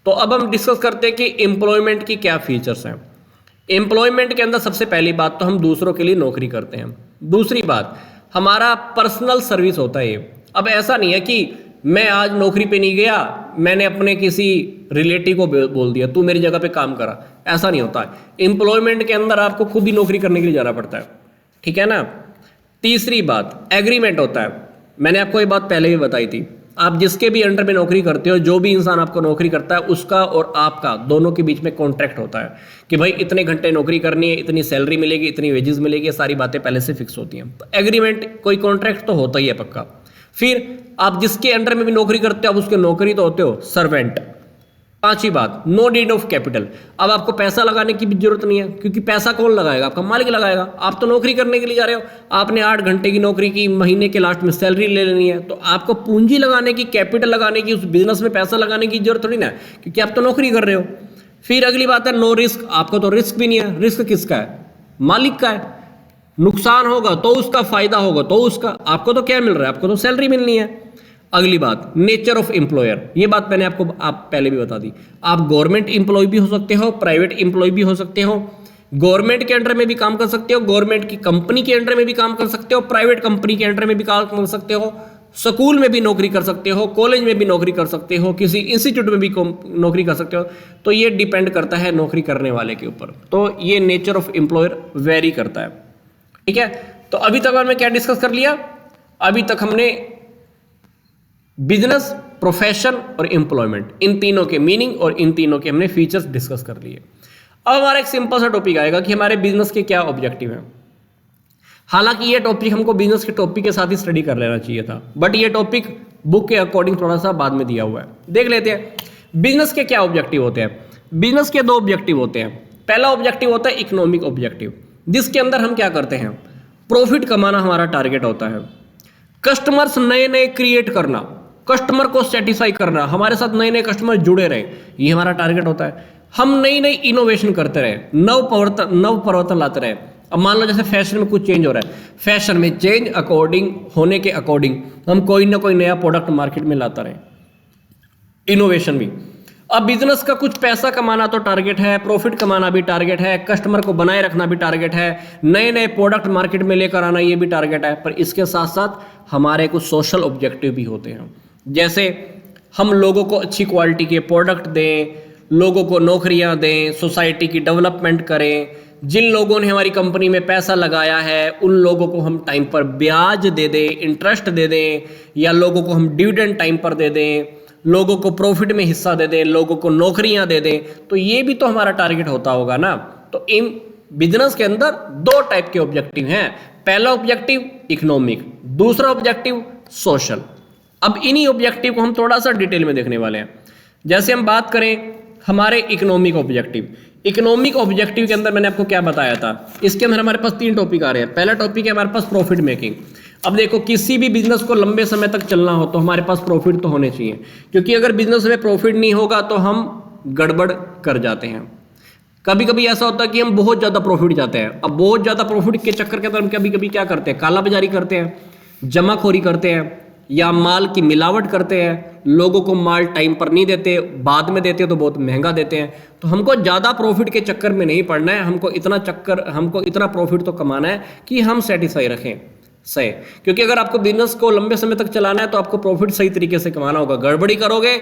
तो अब हम डिस्कस करते हैं कि एम्प्लॉयमेंट की क्या फीचर्स हैं। एम्प्लॉयमेंट के अंदर सबसे पहली बात तो हम दूसरों के लिए नौकरी करते हैं। दूसरी बात, हमारा पर्सनल सर्विस होता है ये। अब ऐसा नहीं है कि मैं आज नौकरी पे नहीं गया, मैंने अपने किसी रिलेटिव को बोल दिया तू मेरी जगह पे काम करा, ऐसा नहीं होता है। एम्प्लॉयमेंट के अंदर आपको खुद ही नौकरी करने के लिए जाना पड़ता है, ठीक है ना। तीसरी बात, एग्रीमेंट होता है। मैंने आपको ये बात पहले भी बताई थी। आप जिसके भी अंडर में नौकरी करते हो, जो भी इंसान आपको नौकरी करता है, उसका और आपका दोनों के बीच में कॉन्ट्रैक्ट होता है कि भाई इतने घंटे नौकरी करनी है, इतनी सैलरी मिलेगी, इतनी वेजेस मिलेगी, ये सारी बातें पहले से फिक्स होती हैं। तो एग्रीमेंट, कोई कॉन्ट्रैक्ट तो होता ही है पक्का। फिर आप जिसके अंडर में भी नौकरी करते हो, आप उसके नौकरी तो होते हो सर्वेंट। पांचवी बात, नो नीड ऑफ कैपिटल। अब आपको पैसा लगाने की भी जरूरत नहीं है, क्योंकि पैसा कौन लगाएगा? आपका मालिक लगाएगा। आप तो नौकरी करने के लिए जा रहे हो, आपने 8 घंटे की नौकरी की, महीने के लास्ट में सैलरी ले लेनी है, तो आपको पूंजी लगाने की, कैपिटल लगाने की, उस बिजनेस में पैसा लगाने की जरूरत थोड़ी ना है, क्योंकि आप तो नौकरी कर रहे हो। फिर अगली बात है नो रिस्क। आपको तो रिस्क भी नहीं है। रिस्क किसका है? मालिक का है। नुकसान होगा तो उसका, फायदा होगा तो उसका। आपको तो क्या मिल रहा है? आपको तो सैलरी मिलनी है। अगली बात, नेचर ऑफ एम्प्लॉयर। ये बात मैंने आपको पहले भी बता दी। आप गवर्नमेंट एम्प्लॉय भी हो सकते हो, प्राइवेट एम्प्लॉय भी हो सकते हो। गवर्नमेंट के अंडर में भी काम कर सकते हो, गवर्नमेंट की कंपनी के अंडर में भी काम कर सकते हो, प्राइवेट कंपनी के अंडर में भी काम कर सकते हो, स्कूल में भी नौकरी कर सकते हो, कॉलेज में भी नौकरी कर सकते हो, किसी इंस्टीट्यूट में भी नौकरी कर सकते हो। तो ये डिपेंड करता है नौकरी करने वाले के ऊपर। तो ये नेचर ऑफ एम्प्लॉयर वेरी करता है। ठीक है, तो अभी तक हमने क्या डिस्कस कर लिया? अभी तक हमने बिजनेस, प्रोफेशन और एम्प्लॉयमेंट, इन तीनों के मीनिंग और इन तीनों के हमने फीचर्स डिस्कस कर लिए। अब हमारा एक सिंपल सा टॉपिक आएगा कि हमारे बिजनेस के क्या ऑब्जेक्टिव हैं। हालांकि ये टॉपिक हमको बिजनेस के टॉपिक के साथ ही स्टडी कर लेना चाहिए था, बट ये टॉपिक बुक के अकॉर्डिंग थोड़ा सा बाद में दिया हुआ है। देख लेते हैं बिजनेस के क्या ऑब्जेक्टिव होते हैं। बिजनेस के 2 ऑब्जेक्टिव होते हैं। पहला ऑब्जेक्टिव होता है इकोनॉमिक ऑब्जेक्टिव, जिसके अंदर हम क्या करते हैं? प्रॉफिट कमाना हमारा टारगेट होता है। कस्टमर्स नए नए क्रिएट करना, कस्टमर को सेटिस्फाई करना, हमारे साथ नए नए कस्टमर जुड़े रहे, ये हमारा टारगेट होता है। हम नई नई इनोवेशन करते रहे, नव परिवर्तन लाते रहे। अब मान लो जैसे फैशन में कुछ चेंज हो रहा है, फैशन में चेंज अकॉर्डिंग होने के अकॉर्डिंग हम कोई ना कोई नया प्रोडक्ट मार्केट में लाता रहे, इनोवेशन भी। अब बिजनेस का कुछ पैसा कमाना तो टारगेट है, प्रॉफिट कमाना भी टारगेट है, कस्टमर को बनाए रखना भी टारगेट है, नए नए प्रोडक्ट मार्केट में लेकर आना ये भी टारगेट है। पर इसके साथ साथ हमारे कुछ सोशल ऑब्जेक्टिव भी होते हैं, जैसे हम लोगों को अच्छी क्वालिटी के प्रोडक्ट दें, लोगों को नौकरियां दें, सोसाइटी की डेवलपमेंट करें। जिन लोगों ने हमारी कंपनी में पैसा लगाया है उन लोगों को हम टाइम पर ब्याज दे दें, इंटरेस्ट दे दें, या लोगों को हम डिविडेंड टाइम पर दे दें, लोगों को प्रॉफिट में हिस्सा दे दें, लोगों को नौकरियां दे दें। तो ये भी तो हमारा टारगेट होता होगा ना। तो इन बिजनेस के अंदर 2 टाइप के ऑब्जेक्टिव हैं। पहला ऑब्जेक्टिव इकोनॉमिक, दूसरा ऑब्जेक्टिव सोशल। अब इन्हीं ऑब्जेक्टिव को हम थोड़ा सा डिटेल में देखने वाले हैं। जैसे हम बात करें हमारे इकोनॉमिक ऑब्जेक्टिव, इकोनॉमिक ऑब्जेक्टिव के अंदर मैंने आपको क्या बताया था, इसके अंदर हमारे पास 3 टॉपिक आ रहे हैं। पहला टॉपिक है हमारे पास प्रॉफिट मेकिंग। अब देखो, किसी भी बिजनेस को लंबे समय तक चलना हो तो हमारे पास प्रॉफिट तो होने चाहिए, क्योंकि अगर बिजनेस में प्रॉफिट नहीं होगा तो हम गड़बड़ कर जाते हैं। कभी कभी ऐसा होता है कि हम बहुत ज़्यादा प्रॉफिट चाहते हैं। अब बहुत ज़्यादा प्रॉफिट के चक्कर के अंदर हम कभी कभी क्या करते हैं? काला बाजारी करते हैं, जमाखोरी करते हैं, या माल की मिलावट करते हैं, लोगों को माल टाइम पर नहीं देते, बाद में देते तो बहुत महंगा देते हैं। तो हमको ज़्यादा प्रॉफिट के चक्कर में नहीं पड़ना है, हमको इतना प्रॉफिट तो कमाना है कि हम सेटिस्फाई रखें सही। क्योंकि अगर आपको बिजनेस को लंबे समय तक चलाना है तो आपको प्रॉफिट सही तरीके से कमाना होगा। गड़बड़ी करोगे,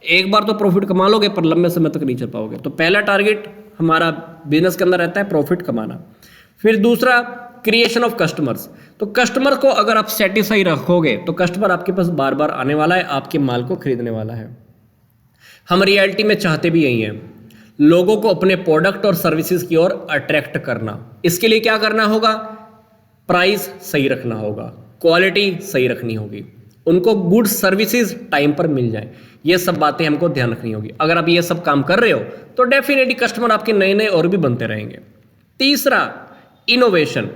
एक बार तो प्रॉफिट कमा लोगे पर लंबे समय तक नहीं चल पाओगे। तो पहला टारगेट हमारा बिजनेस के अंदर रहता है प्रॉफिट कमाना। फिर दूसरा, क्रिएशन ऑफ कस्टमर्स। तो कस्टमर को अगर आप सेटिस्फाई रखोगे तो कस्टमर आपके पास बार बार आने वाला है, आपके माल को खरीदने वाला है। हम रियलिटी में चाहते भी यही हैं, लोगों को अपने प्रोडक्ट और सर्विसेज की ओर अट्रैक्ट करना। इसके लिए क्या करना होगा? प्राइस सही रखना होगा, क्वालिटी सही रखनी होगी, उनको गुड सर्विसेज टाइम पर मिल जाए। ये सब बातें हमको ध्यान रखनी होगी। अगर आप ये सब काम कर रहे हो तो डेफिनेटली कस्टमर आपके नए नए और भी बनते रहेंगे। तीसरा, इनोवेशन।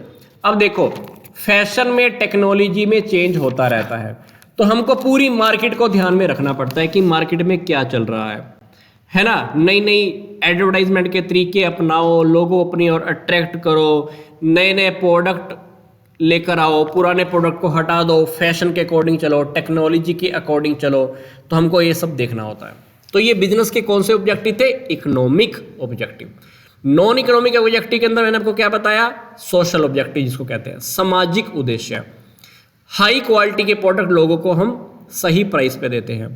अब देखो, फैशन में, टेक्नोलॉजी में चेंज होता रहता है, तो हमको पूरी मार्केट को ध्यान में रखना पड़ता है कि मार्केट में क्या चल रहा है ना। नई नई एडवर्टाइजमेंट के तरीके अपनाओ, लोगों अपनी ओर अट्रैक्ट करो, नए नए प्रोडक्ट लेकर आओ, पुराने प्रोडक्ट को हटा दो, फैशन के अकॉर्डिंग चलो, टेक्नोलॉजी के अकॉर्डिंग चलो। तो हमको ये सब देखना होता है। तो ये बिजनेस के कौन से ऑब्जेक्टिव थे? Economic objective. Non economic objective के अंदर मैंने आपको क्या बताया? सोशल ऑब्जेक्टिव, जिसको कहते हैं सामाजिक उद्देश्य। हाई क्वालिटी के प्रोडक्ट लोगों को हम सही प्राइस पे देते हैं।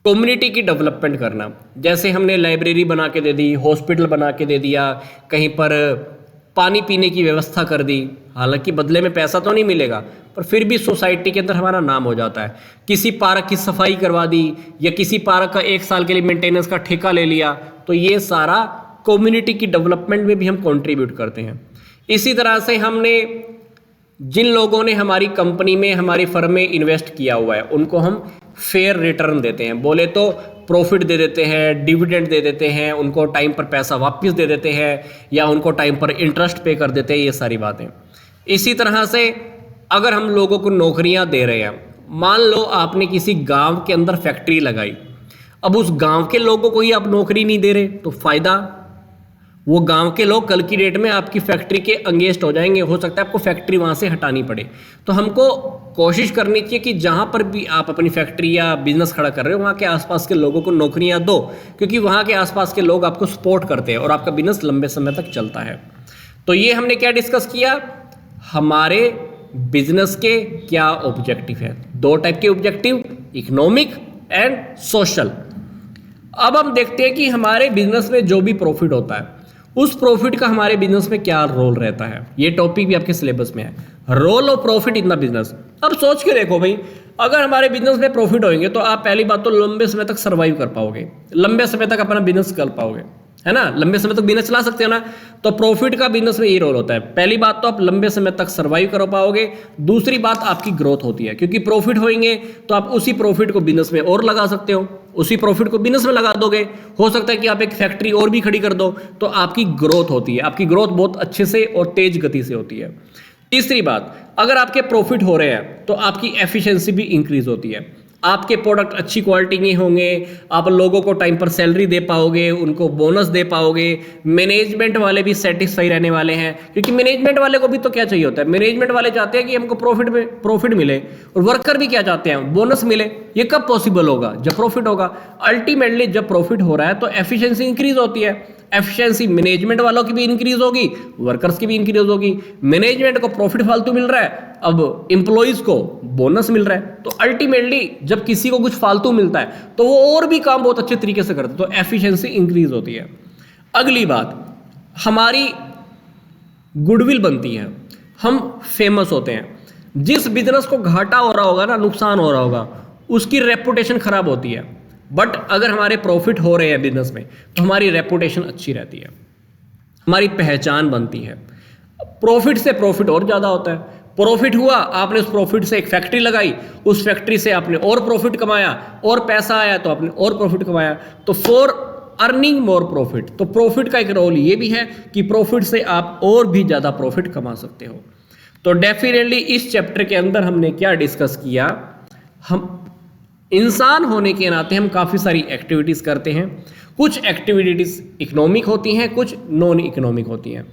कम्युनिटी की डेवलपमेंट करना, जैसे हमने लाइब्रेरी बना के दे दी, हॉस्पिटल बना के दे दिया, कहीं पर पानी पीने की व्यवस्था कर दी, हालांकि बदले में पैसा तो नहीं मिलेगा, पर फिर भी सोसाइटी के अंदर हमारा नाम हो जाता है। किसी पार्क की सफाई करवा दी या किसी पार्क का 1 साल के लिए मेंटेनेंस का ठेका ले लिया, तो ये सारा कम्युनिटी की डेवलपमेंट में भी हम कंट्रीब्यूट करते हैं। इसी तरह से हमने जिन लोगों ने हमारी कंपनी में, हमारी फर्म में इन्वेस्ट किया हुआ है, उनको हम फेयर रिटर्न देते हैं। बोले तो प्रॉफिट दे देते हैं, डिविडेंड दे देते हैं, उनको टाइम पर पैसा वापस दे देते हैं या उनको टाइम पर इंटरेस्ट पे कर देते हैं, ये सारी बातें। इसी तरह से अगर हम लोगों को नौकरियां दे रहे हैं, मान लो आपने किसी गांव के अंदर फैक्ट्री लगाई, अब उस गांव के लोगों को ही आप नौकरी नहीं दे रहे, तो फायदा, वो गांव के लोग कल की डेट में आपकी फैक्ट्री के अगेंस्ट हो जाएंगे, हो सकता है आपको फैक्ट्री वहां से हटानी पड़े। तो हमको कोशिश करनी चाहिए कि जहां पर भी आप अपनी फैक्ट्री या बिजनेस खड़ा कर रहे हो, वहां के आसपास के लोगों को नौकरियां दो, क्योंकि वहां के आसपास के लोग आपको सपोर्ट करते हैं और आपका बिजनेस लंबे समय तक चलता है। तो ये हमने क्या डिस्कस किया, हमारे बिजनेस के क्या ऑब्जेक्टिव है। 2 टाइप के ऑब्जेक्टिव, इकोनॉमिक एंड सोशल। अब हम देखते हैं कि हमारे बिजनेस में जो भी प्रॉफिट होता है, उस प्रॉफिट का हमारे बिजनेस में क्या रोल रहता है। ये टॉपिक भी आपके सिलेबस में है, role of profit in the business. अब सोच के देखो भाई, अगर हमारे बिजनेस में प्रॉफिट होंगे तो आप पहली बात तो लंबे समय तक सर्वाइव कर पाओगे, लंबे समय तक अपना बिजनेस कर पाओगे, है ना, लंबे समय तक बिजनेस चला सकते हो ना। तो प्रॉफिट का बिजनेस में ये रोल होता है। पहली बात तो आप लंबे समय तक सर्वाइव कर पाओगे, दूसरी बात आपकी ग्रोथ होती है, क्योंकि प्रॉफिट होंगे तो आप उसी प्रॉफिट को बिजनेस में और लगा सकते हो, उसी प्रॉफिट को बिजनेस में लगा दोगे। हो सकता है कि आप एक फैक्ट्री और भी खड़ी कर दो, तो आपकी ग्रोथ होती है, आपकी ग्रोथ बहुत अच्छे से और तेज गति से होती है। तीसरी बात, अगर आपके प्रॉफिट हो रहे हैं तो आपकी एफिशिएंसी भी इंक्रीज होती है। आपके प्रोडक्ट अच्छी क्वालिटी के होंगे, आप लोगों को टाइम पर सैलरी दे पाओगे, उनको बोनस दे पाओगे, मैनेजमेंट वाले भी सेटिस्फाई रहने वाले हैं, क्योंकि मैनेजमेंट वाले को भी तो क्या चाहिए होता है, मैनेजमेंट वाले चाहते हैं कि हमको प्रॉफिट मिले, और वर्कर भी क्या चाहते हैं, बोनस मिले। ये कब पॉसिबल होगा, जब प्रॉफिट होगा। अल्टीमेटली जब प्रॉफिट हो रहा है तो एफिशिएंसी इंक्रीज होती है। एफिशिएंसी मैनेजमेंट वालों की भी इंक्रीज होगी, वर्कर्स की भी इंक्रीज होगी। मैनेजमेंट को प्रॉफिट फालतू मिल रहा है, अब एम्प्लॉइज को बोनस मिल रहा है, तो अल्टीमेटली जब किसी को कुछ फालतू मिलता है तो वो और भी काम बहुत अच्छे तरीके से करता है, तो एफिशिएंसी इंक्रीज होती है। अगली बात, हमारी गुडविल बनती है, हम फेमस होते हैं। जिस बिजनेस को घाटा हो रहा होगा ना, नुकसान हो रहा होगा, उसकी रेपुटेशन खराब होती है। बट अगर हमारे प्रॉफिट हो रहे हैं बिजनेस में तो हमारी रेपुटेशन अच्छी रहती है, हमारी पहचान बनती है। प्रॉफिट से प्रॉफिट और ज़्यादा होता है। प्रॉफिट हुआ, आपने उस प्रॉफिट से एक फैक्ट्री लगाई, उस फैक्ट्री से आपने और प्रॉफिट कमाया, और पैसा आया तो आपने और प्रॉफिट कमाया। तो फॉर अर्निंग मोर प्रॉफिट, तो प्रॉफिट का एक रोल ये भी है कि प्रॉफिट से आप और भी ज़्यादा प्रॉफिट कमा सकते हो। तो डेफिनेटली इस चैप्टर के अंदर हमने क्या डिस्कस किया, हम इंसान होने के नाते हम काफ़ी सारी एक्टिविटीज़ करते हैं। कुछ एक्टिविटीज़ इकोनॉमिक होती हैं, कुछ नॉन इकोनॉमिक होती हैं,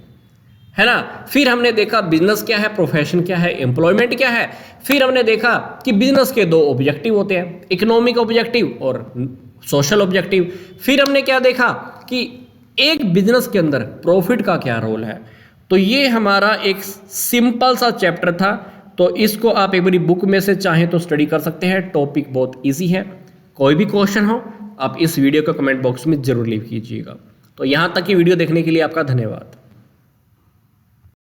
है ना। फिर हमने देखा बिजनेस क्या है, प्रोफेशन क्या है, एम्प्लॉयमेंट क्या है। फिर हमने देखा कि बिजनेस के 2 ऑब्जेक्टिव होते हैं, इकोनॉमिक ऑब्जेक्टिव और सोशल ऑब्जेक्टिव। फिर हमने क्या देखा कि एक बिजनेस के अंदर प्रॉफिट का क्या रोल है। तो ये हमारा एक सिंपल सा चैप्टर था, तो इसको आप एक बारी बुक में से चाहें तो स्टडी कर सकते हैं। टॉपिक बहुत इजी है। कोई भी क्वेश्चन हो आप इस वीडियो को कमेंट बॉक्स में जरूर लीव कीजिएगा। तो यहाँ तक की वीडियो देखने के लिए आपका धन्यवाद।